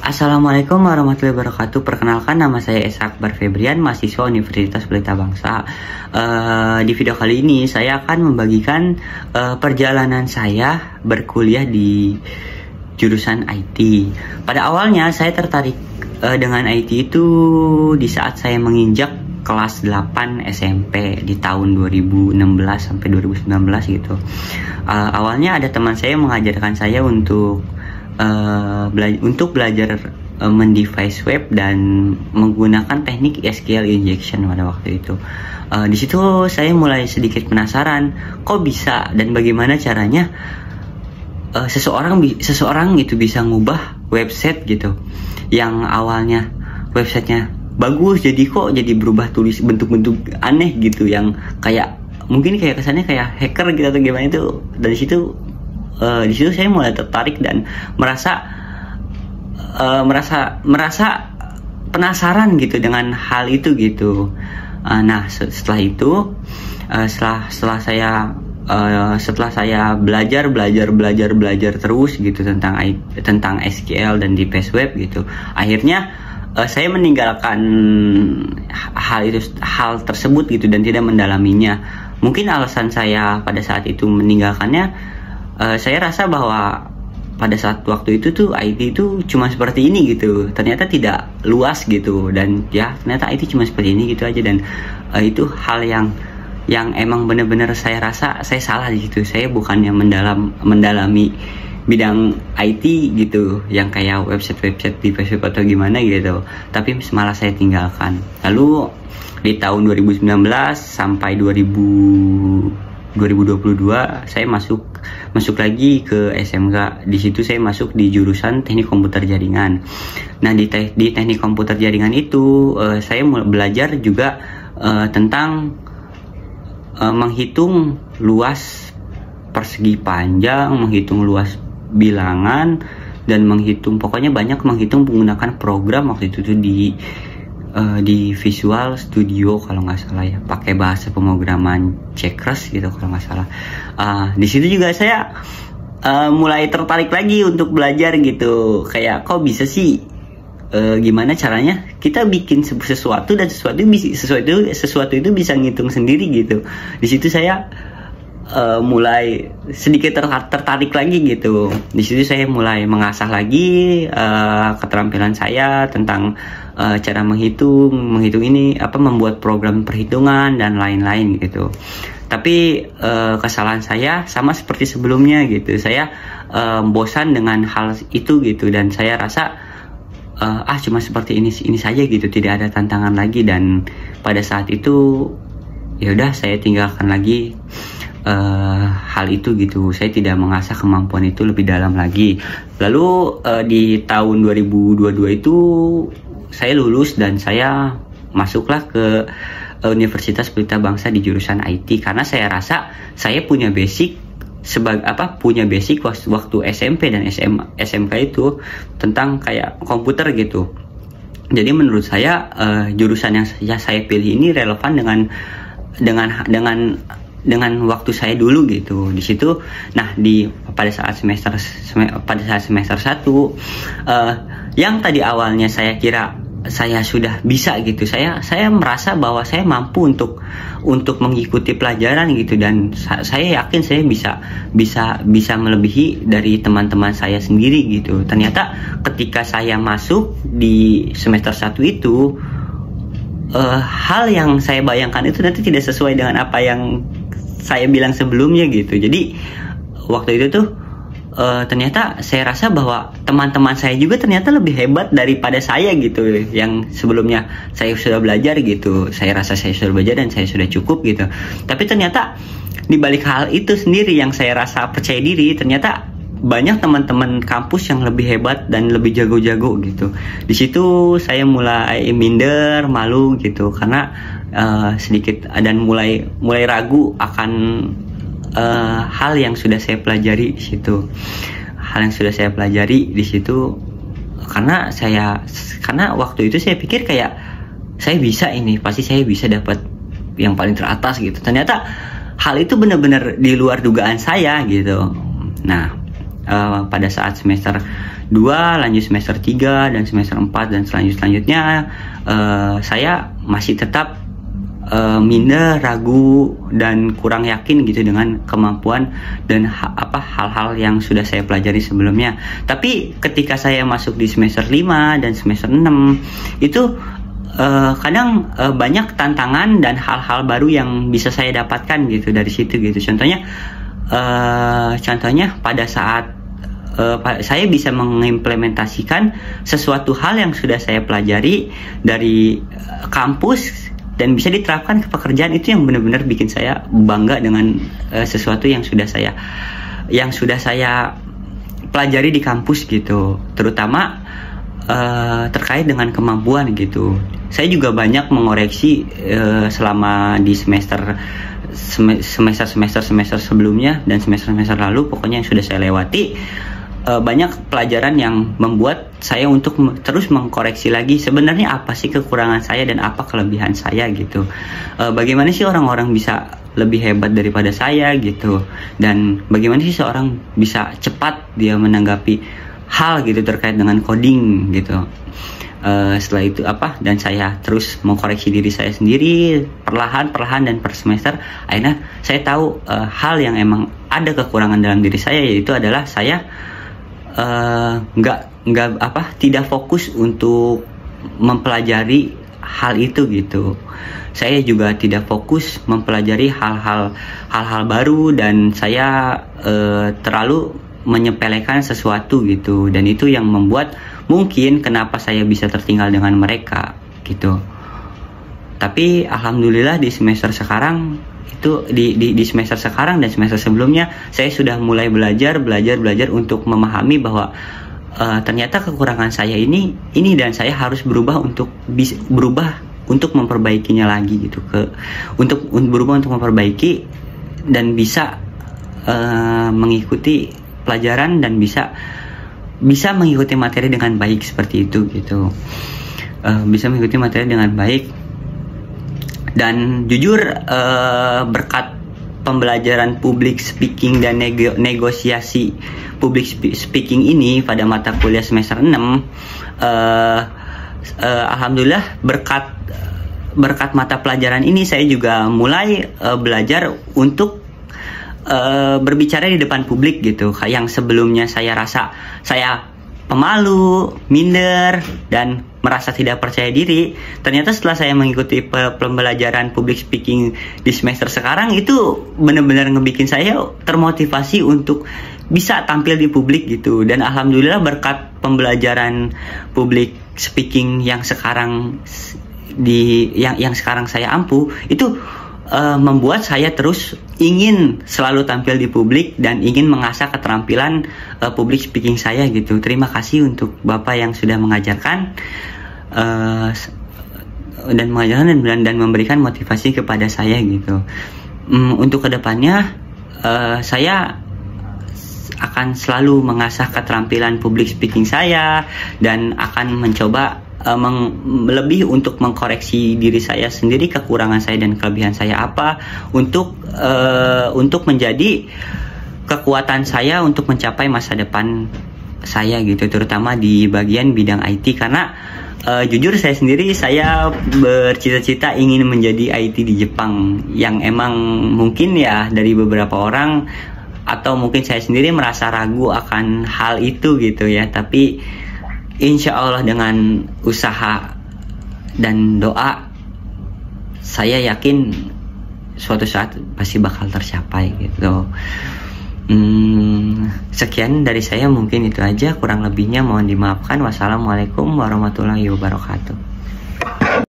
Assalamualaikum warahmatullahi wabarakatuh. Perkenalkan, nama saya Esa Akbar Febrian, mahasiswa Universitas Pelita Bangsa. Di video kali ini saya akan membagikan perjalanan saya berkuliah di jurusan IT. Pada awalnya saya tertarik dengan IT itu di saat saya menginjak kelas 8 SMP di tahun 2016 sampai 2019 gitu. Awalnya ada teman saya mengajarkan saya untuk belajar mendevice web dan menggunakan teknik SQL injection pada waktu itu. Di situ saya mulai sedikit penasaran, kok bisa dan bagaimana caranya seseorang gitu bisa ngubah website gitu, yang awalnya websitenya bagus jadi kok jadi berubah tulis bentuk-bentuk aneh gitu, yang kayak mungkin kayak kesannya kayak hacker gitu atau gimana itu. Dari situ di situ saya mulai tertarik dan merasa penasaran gitu dengan hal itu gitu. Nah, setelah itu setelah saya belajar terus gitu tentang SQL dan device web gitu, akhirnya saya meninggalkan hal tersebut gitu dan tidak mendalaminya. Mungkin alasan saya pada saat itu meninggalkannya, saya rasa bahwa pada saat waktu itu tuh IT itu cuma seperti ini gitu, ternyata tidak luas gitu, dan ya ternyata IT cuma seperti ini gitu aja. Dan itu hal yang emang benar-benar saya rasa saya salah di situ. Saya bukannya mendalami bidang IT gitu, yang kayak website di Facebook atau gimana gitu, tapi malah saya tinggalkan. Lalu di tahun 2019 sampai 2022 saya masuk lagi ke SMK. Di situ saya masuk di jurusan Teknik Komputer Jaringan. Nah, di Teknik Komputer Jaringan itu saya mulai belajar juga tentang menghitung luas persegi panjang, menghitung luas bilangan, dan pokoknya banyak menghitung menggunakan program waktu itu tuh di Visual Studio kalau nggak salah ya, pakai bahasa pemrograman Checkers gitu kalau nggak salah. Di situ juga saya mulai tertarik lagi untuk belajar gitu, kayak kok bisa sih, gimana caranya kita bikin sesuatu dan sesuatu itu bisa ngitung sendiri gitu. Di situ saya mulai sedikit tertarik lagi gitu. Di situ saya mulai mengasah lagi keterampilan saya tentang cara menghitung ini membuat program perhitungan dan lain-lain gitu. Tapi kesalahan saya sama seperti sebelumnya gitu. Saya bosan dengan hal itu gitu, dan saya rasa cuma seperti ini saja gitu, tidak ada tantangan lagi. Dan pada saat itu ya udah saya tinggalkan lagi hal itu gitu. Saya tidak mengasah kemampuan itu lebih dalam lagi. Lalu di tahun 2022 itu saya lulus dan saya masuklah ke Universitas Pelita Bangsa di jurusan IT, karena saya rasa saya punya basic waktu SMP dan SMK itu tentang kayak komputer gitu. Jadi menurut saya jurusan yang saya pilih ini relevan dengan waktu saya dulu gitu. Di situ, nah pada saat semester 1 yang tadi awalnya saya kira saya sudah bisa gitu, saya merasa bahwa saya mampu untuk mengikuti pelajaran gitu, dan saya yakin saya bisa melebihi dari teman-teman saya sendiri gitu. Ternyata ketika saya masuk di semester 1 itu hal yang saya bayangkan itu nanti tidak sesuai dengan apa yang saya bilang sebelumnya gitu. Jadi waktu itu tuh ternyata saya rasa bahwa teman-teman saya juga ternyata lebih hebat daripada saya gitu, yang sebelumnya saya sudah belajar gitu. Saya rasa saya sudah belajar dan saya sudah cukup gitu. Tapi ternyata di balik hal itu sendiri yang saya rasa percaya diri, ternyata banyak teman-teman kampus yang lebih hebat dan lebih jago-jago gitu. Di situ saya mulai minder, malu gitu, karena sedikit dan mulai ragu akan hal yang sudah saya pelajari di situ. Karena waktu itu saya pikir kayak saya bisa pasti saya bisa dapat yang paling teratas gitu. Ternyata hal itu benar-benar di luar dugaan saya gitu. Nah, pada saat semester 2 lanjut semester 3 dan semester 4 dan selanjutnya saya masih tetap minder, ragu dan kurang yakin gitu dengan kemampuan dan hal-hal yang sudah saya pelajari sebelumnya. Tapi ketika saya masuk di semester 5 dan semester 6 itu kadang banyak tantangan dan hal-hal baru yang bisa saya dapatkan gitu dari situ gitu. Contohnya pada saat saya bisa mengimplementasikan sesuatu hal yang sudah saya pelajari dari kampus dan bisa diterapkan ke pekerjaan, itu yang benar-benar bikin saya bangga dengan sesuatu yang sudah saya pelajari di kampus gitu, terutama terkait dengan kemampuan gitu. Saya juga banyak mengoreksi selama di semester sebelumnya dan semester lalu, pokoknya yang sudah saya lewati. Banyak pelajaran yang membuat saya untuk terus mengkoreksi lagi sebenarnya apa sih kekurangan saya dan apa kelebihan saya gitu. Bagaimana sih orang-orang bisa lebih hebat daripada saya gitu, dan bagaimana sih seorang bisa cepat dia menanggapi hal gitu terkait dengan coding gitu. Setelah itu dan saya terus mengkoreksi diri saya sendiri perlahan dan per semester akhirnya saya tahu hal yang emang ada kekurangan dalam diri saya, yaitu adalah saya tidak fokus untuk mempelajari hal itu gitu. Saya juga tidak fokus mempelajari hal-hal baru dan saya terlalu menyepelekan sesuatu gitu, dan itu yang membuat mungkin kenapa saya bisa tertinggal dengan mereka gitu. Tapi alhamdulillah di semester sekarang itu di semester sekarang dan semester sebelumnya saya sudah mulai belajar untuk memahami bahwa ternyata kekurangan saya ini dan saya harus berubah untuk memperbaikinya lagi gitu, untuk memperbaiki dan bisa mengikuti pelajaran dan bisa mengikuti materi dengan baik seperti itu gitu. Bisa mengikuti materi dengan baik. Dan jujur berkat pembelajaran public speaking dan negosiasi public speaking ini pada mata kuliah semester 6, alhamdulillah berkat mata pelajaran ini saya juga mulai belajar untuk berbicara di depan publik gitu. Yang sebelumnya saya rasa saya pemalu, minder, dan merasa tidak percaya diri, ternyata setelah saya mengikuti pembelajaran public speaking di semester sekarang, itu benar-benar ngebikin saya termotivasi untuk bisa tampil di publik gitu. Dan alhamdulillah berkat pembelajaran public speaking yang sekarang yang sekarang saya ampuh, itu membuat saya terus ingin selalu tampil di publik dan ingin mengasah keterampilan public speaking saya gitu. Terima kasih untuk Bapak yang sudah mengajarkan dan memberikan motivasi kepada saya gitu. Untuk kedepannya saya akan selalu mengasah keterampilan public speaking saya dan akan mencoba lebih untuk mengkoreksi diri saya sendiri, kekurangan saya dan kelebihan saya apa, untuk menjadi kekuatan saya untuk mencapai masa depan saya gitu, terutama di bagian bidang IT. Karena jujur saya sendiri, saya bercita-cita ingin menjadi IT di Jepang, yang emang mungkin ya dari beberapa orang atau mungkin saya sendiri merasa ragu akan hal itu gitu ya. Tapi insya Allah dengan usaha dan doa, saya yakin suatu saat pasti bakal tercapai gitu. Sekian dari saya, mungkin itu aja, kurang lebihnya mohon dimaafkan. Wassalamualaikum warahmatullahi wabarakatuh.